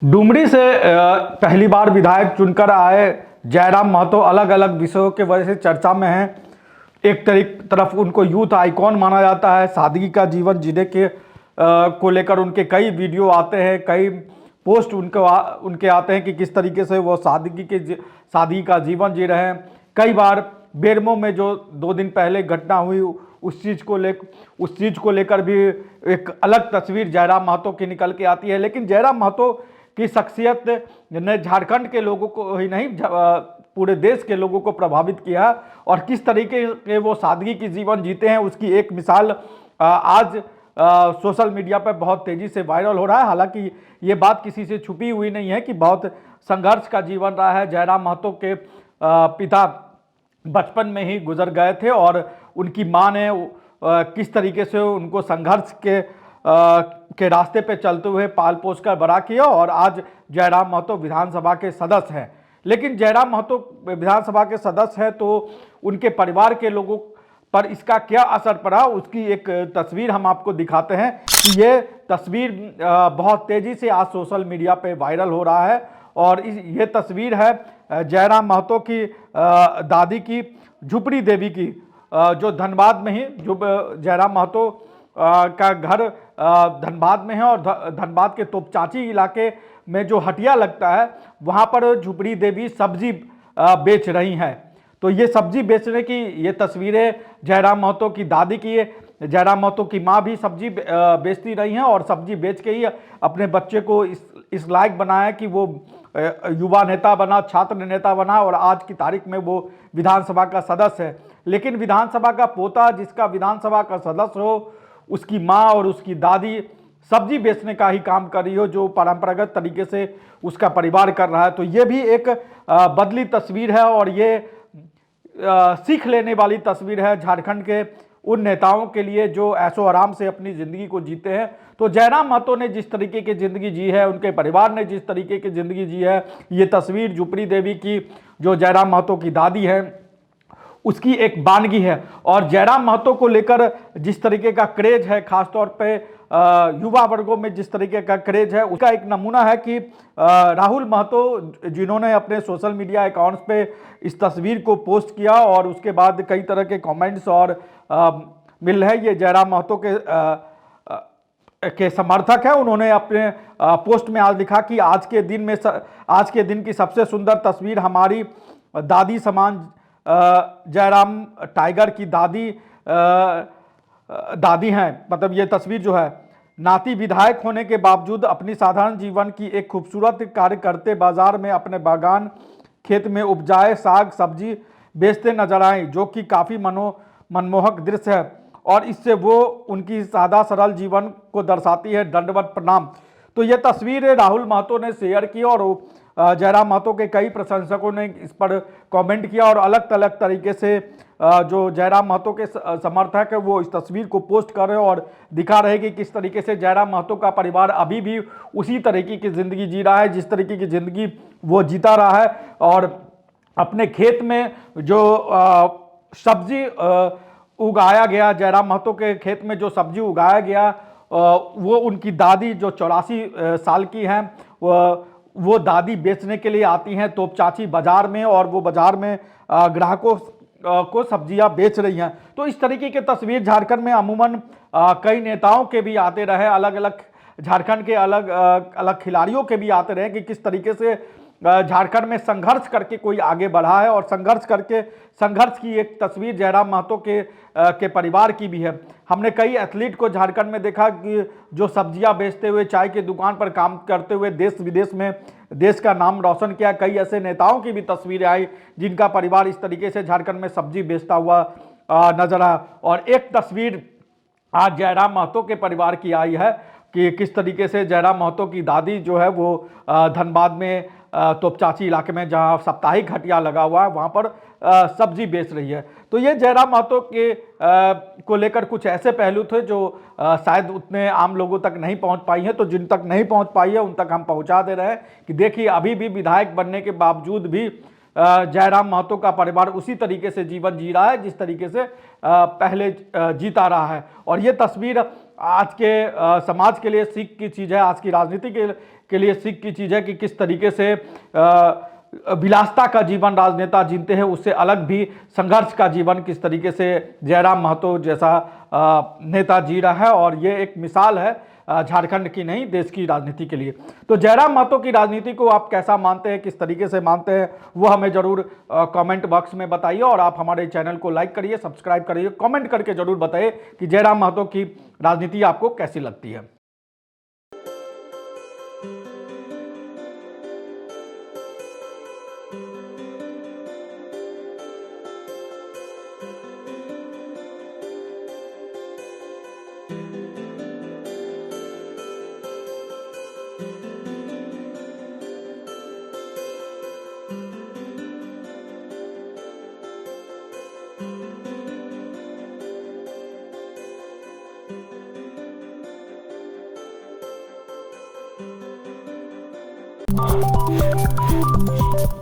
डुमरी से पहली बार विधायक चुनकर आए जयराम महतो अलग अलग विषयों के वजह से चर्चा में हैं। एक तरफ उनको यूथ आइकॉन माना जाता है। सादगी का जीवन जीने के को लेकर उनके कई वीडियो आते हैं, कई पोस्ट उनके आते हैं कि किस तरीके से वो सादगी का जीवन जी रहे हैं। कई बार बेरमो में जो 2 दिन पहले घटना हुई उस चीज़ को लेकर भी एक अलग तस्वीर जयराम महतो की निकल के आती है। लेकिन जयराम महतो की शख्सियत ने झारखंड के लोगों को ही नहीं पूरे देश के लोगों को प्रभावित किया और किस तरीके के वो सादगी की जीवन जीते हैं उसकी एक मिसाल आज सोशल मीडिया पर बहुत तेज़ी से वायरल हो रहा है। हालांकि ये बात किसी से छुपी हुई नहीं है कि बहुत संघर्ष का जीवन रहा है। जयराम महतो के पिता बचपन में ही गुजर गए थे और उनकी मां ने किस तरीके से उनको संघर्ष के रास्ते पे चलते हुए पाल पोस कर बड़ा किया और आज जयराम महतो विधानसभा के सदस्य हैं। लेकिन जयराम महतो विधानसभा के सदस्य हैं तो उनके परिवार के लोगों पर इसका क्या असर पड़ा उसकी एक तस्वीर हम आपको दिखाते हैं कि ये तस्वीर बहुत तेज़ी से आज सोशल मीडिया पे वायरल हो रहा है। और ये तस्वीर है जयराम महतो की दादी की, झुपड़ी देवी की, जो धनबाद में ही जयराम महतो का घर धनबाद में है और धनबाद के तोपचांची इलाके में जो हटिया लगता है वहाँ पर झुपड़ी देवी सब्जी बेच रही हैं। तो ये सब्जी बेचने की ये तस्वीरें जयराम महतो की दादी की है। जयराम महतो की माँ भी सब्जी बेचती रही हैं और सब्जी बेच के ही अपने बच्चे को इस लायक बनाया कि वो युवा नेता बना, छात्र नेता बना और आज की तारीख में वो विधानसभा का सदस्य है। लेकिन विधानसभा का पोता जिसका विधानसभा का सदस्य हो, उसकी माँ और उसकी दादी सब्जी बेचने का ही काम कर रही हो जो परंपरागत तरीके से उसका परिवार कर रहा है। तो ये भी एक बदली तस्वीर है और ये सीख लेने वाली तस्वीर है झारखंड के उन नेताओं के लिए जो ऐशो आराम से अपनी ज़िंदगी को जीते हैं। तो जयराम महतो ने जिस तरीके की ज़िंदगी जी है, उनके परिवार ने जिस तरीके की ज़िंदगी जी है, ये तस्वीर झुपड़ी देवी की जो जयराम महतो की दादी है उसकी एक बानगी है। और जयराम महतो को लेकर जिस तरीके का क्रेज है, खासतौर पे युवा वर्गों में जिस तरीके का क्रेज है उसका एक नमूना है कि राहुल महतो जिन्होंने अपने सोशल मीडिया अकाउंट्स पे इस तस्वीर को पोस्ट किया और उसके बाद कई तरह के कमेंट्स और मिल रहे हैं। ये जयराम महतो के समर्थक हैं। उन्होंने अपने पोस्ट में आज लिखा कि आज के दिन की सबसे सुंदर तस्वीर हमारी दादी समान जयराम टाइगर की दादी हैं। मतलब ये तस्वीर जो है, नाती विधायक होने के बावजूद अपनी साधारण जीवन की एक खूबसूरत कार्य करते बाजार में अपने बागान खेत में उपजाए साग सब्जी बेचते नजर आए, जो कि काफ़ी मनमोहक दृश्य है और इससे वो उनकी सादा सरल जीवन को दर्शाती है। दंडवत प्रणाम। तो ये तस्वीर राहुल महतो ने शेयर की और जयराम महतो के कई प्रशंसकों ने इस पर कमेंट किया और अलग अलग तरीके से जो जयराम महतो के समर्थक है वो इस तस्वीर को पोस्ट कर रहे हैं और दिखा रहे हैं कि किस तरीके से जयराम महतो का परिवार अभी भी उसी तरीके की ज़िंदगी जी रहा है जिस तरीके की ज़िंदगी वो जीता रहा है। और अपने खेत में जो सब्जी उगाया गया, जयराम महतो के खेत में जो सब्जी उगाया गया वो उनकी दादी जो 84 साल की हैं वो दादी बेचने के लिए आती हैं तोपचांची बाजार में और वो बाजार में ग्राहकों को सब्जियां बेच रही हैं। तो इस तरीके की तस्वीर झारखंड में अमूमन कई नेताओं के भी आते रहे, अलग अलग झारखंड के अलग अलग खिलाड़ियों के भी आते रहे कि किस तरीके से झारखंड में संघर्ष करके कोई आगे बढ़ा है और संघर्ष की एक तस्वीर जयराम महतो के परिवार की भी है। हमने कई एथलीट को झारखंड में देखा कि जो सब्जियां बेचते हुए, चाय की दुकान पर काम करते हुए देश विदेश में देश का नाम रोशन किया। कई ऐसे नेताओं की भी तस्वीरें आई जिनका परिवार इस तरीके से झारखंड में सब्जी बेचता हुआ नजर आया। और एक तस्वीर आज जयराम महतो के परिवार की आई है कि किस तरीके से जयराम महतो की दादी जो है वो धनबाद में तोपचांची इलाके में जहां साप्ताहिक हटिया लगा हुआ है वहां पर सब्जी बेच रही है। तो ये जयराम महतो को लेकर कुछ ऐसे पहलू थे जो शायद उतने आम लोगों तक नहीं पहुंच पाई हैं। तो जिन तक नहीं पहुंच पाई है उन तक हम पहुंचा दे रहे हैं कि देखिए अभी भी विधायक बनने के बावजूद भी जयराम महतो का परिवार उसी तरीके से जीवन जी रहा है जिस तरीके से पहले जीता रहा है। और ये तस्वीर आज के समाज के लिए सीख की चीज़ है, आज की राजनीति के लिए सीख की चीज़ है कि किस तरीके से विलासता का जीवन राजनेता जीते हैं, उससे अलग भी संघर्ष का जीवन किस तरीके से जयराम महतो जैसा नेता जी रहा है। और ये एक मिसाल है झारखंड की नहीं, देश की राजनीति के लिए। तो जयराम महतो की राजनीति को आप कैसा मानते हैं, किस तरीके से मानते हैं, वो हमें जरूर कमेंट बॉक्स में बताइए। और आप हमारे चैनल को लाइक करिए, सब्सक्राइब करिए, कमेंट करके जरूर बताइए कि जयराम महतो की राजनीति आपको कैसी लगती है।